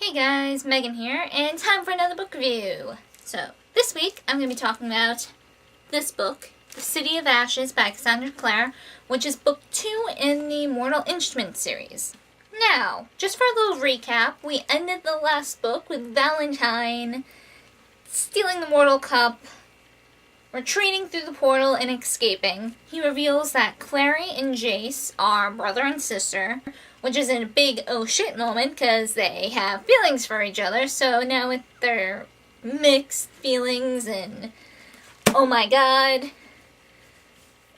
Hey guys, Megan here, and time for another book review. So, this week I'm going to be talking about this book, The City of Ashes by Cassandra Clare, which is book 2 in the Mortal Instruments series. Now, just for a little recap, we ended the last book with Valentine stealing the Mortal Cup, retreating through the portal and escaping. He reveals that Clary and Jace are brother and sister, which is a big oh shit moment because they have feelings for each other. So now with their mixed feelings and oh my god.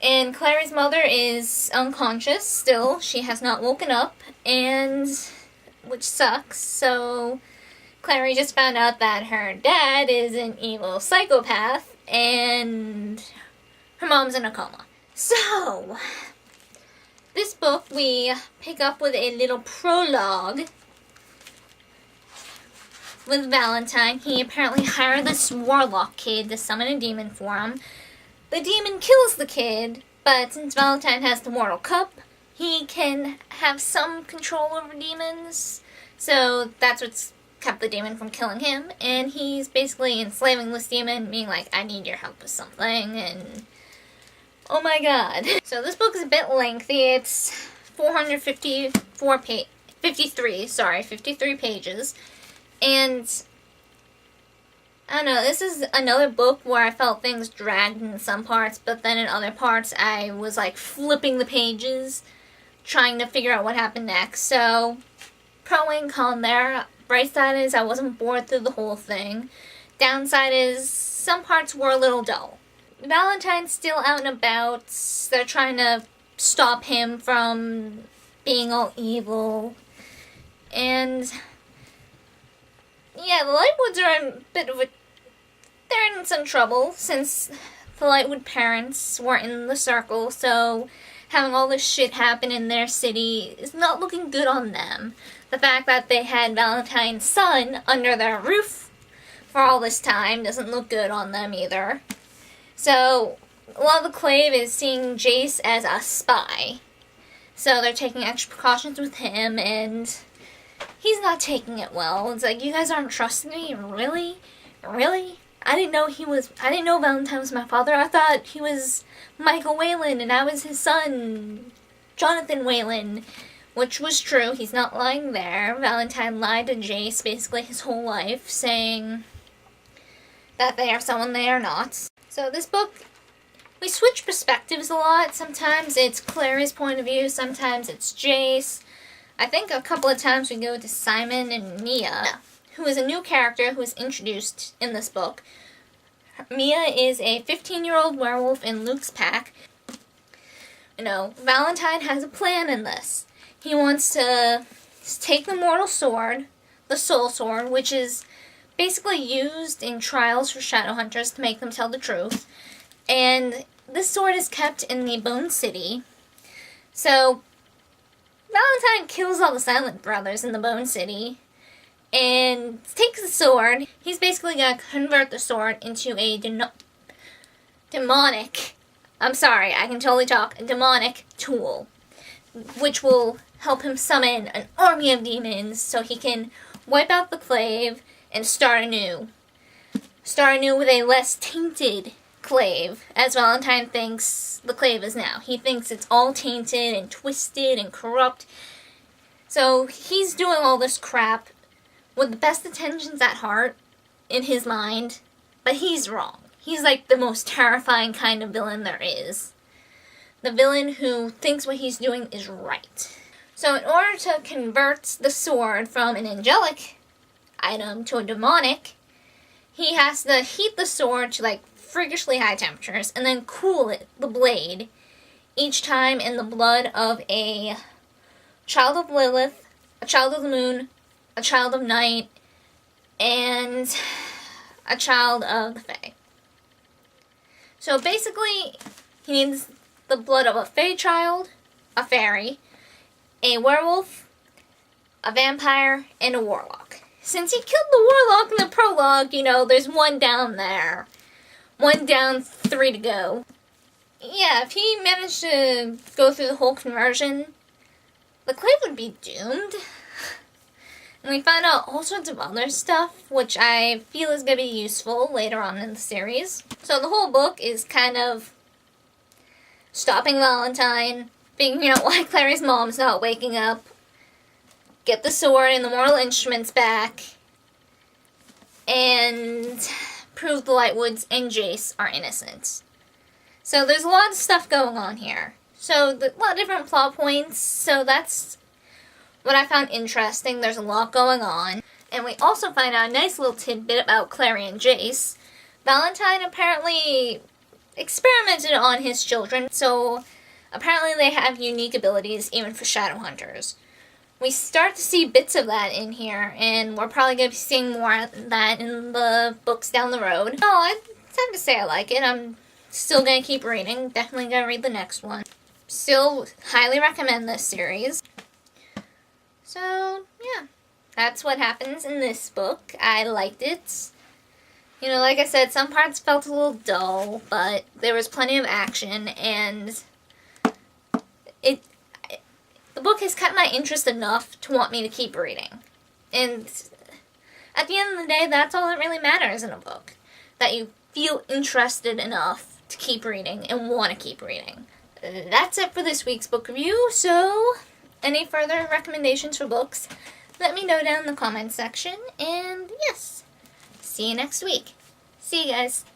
And Clary's mother is unconscious still. She has not woken up, and which sucks. So Clary just found out that her dad is an evil psychopath and her mom's in a coma. So this book we pick up with a little prologue with Valentine. He apparently hired this warlock kid to summon a demon for him. The demon kills the kid, but since Valentine has the Mortal Cup, he can have some control over demons. So that's what's kept the demon from killing him. And he's basically enslaving this demon, being like, I need your help with something, and oh my god. So this book is a bit lengthy. It's 53 pages. And I don't know, this is another book where I felt things dragged in some parts, but then in other parts I was like flipping the pages, trying to figure out what happened next. So, pro and con there. Bright side is I wasn't bored through the whole thing. Downside is some parts were a little dull. Valentine's still out and about. They're trying to stop him from being all evil. And yeah, the Lightwoods are in a bit of a... they're in some trouble since the Lightwood parents were in the circle, so having all this shit happen in their city is not looking good on them. The fact that they had Valentine's son under their roof for all this time doesn't look good on them either. So, a lot of the Clave is seeing Jace as a spy. So they're taking extra precautions with him, and he's not taking it well. It's like, you guys aren't trusting me? Really? Really? I didn't know Valentine was my father. I thought he was Michael Whalen, and I was his son, Jonathan Whalen. Which was true. He's not lying there. Valentine lied to Jace basically his whole life, saying that they are someone they are not. So this book, we switch perspectives a lot. Sometimes it's Clary's point of view, sometimes it's Jace. I think a couple of times we go to Simon and Mia, who is a new character who is introduced in this book. Mia is a 15-year-old werewolf in Luke's pack. You know, Valentine has a plan in this. He wants to take the mortal sword, the soul sword, which is basically used in trials for shadow hunters to make them tell the truth. And this sword is kept in the Bone City. So Valentine kills all the Silent Brothers in the Bone City and takes the sword. He's basically going to convert the sword into a demonic tool, which will help him summon an army of demons so he can wipe out the Clave and start anew. Start anew with a less tainted Clave, as Valentine thinks the Clave is now. He thinks it's all tainted and twisted and corrupt. So he's doing all this crap with the best intentions at heart in his mind, but he's wrong. He's like the most terrifying kind of villain there is. The villain who thinks what he's doing is right. So in order to convert the sword from an angelic item to a demonic, he has to heat the sword to like freakishly high temperatures and then cool the blade each time in the blood of a child of Lilith, a child of the moon, a child of night, and a child of the Fae. So basically, he needs the blood of a Fae child, a fairy, a werewolf, a vampire, and a warlock. Since he killed the warlock in the prologue, you know, there's one down there. One down, 3 to go. Yeah, if he managed to go through the whole conversion, the Clave would be doomed. And we find out all sorts of other stuff, which I feel is going to be useful later on in the series. So the whole book is kind of stopping Valentine, figuring out why Clary's mom's not waking up, get the sword and the mortal instruments back, and prove the Lightwoods and Jace are innocent. So there's a lot of stuff going on here. So a lot of different plot points, so that's what I found interesting. There's a lot going on. And we also find out a nice little tidbit about Clary and Jace. Valentine apparently experimented on his children, so apparently they have unique abilities even for Shadowhunters. We start to see bits of that in here, and we're probably going to be seeing more of that in the books down the road. Oh, it's time to say I like it. I'm still going to keep reading. Definitely going to read the next one. Still highly recommend this series. So, yeah. That's what happens in this book. I liked it. You know, like I said, some parts felt a little dull, but there was plenty of action, and the book has kept my interest enough to want me to keep reading. And at the end of the day, that's all that really matters in a book. That you feel interested enough to keep reading and want to keep reading. That's it for this week's book review, so any further recommendations for books, let me know down in the comments section, and yes, see you next week. See you guys.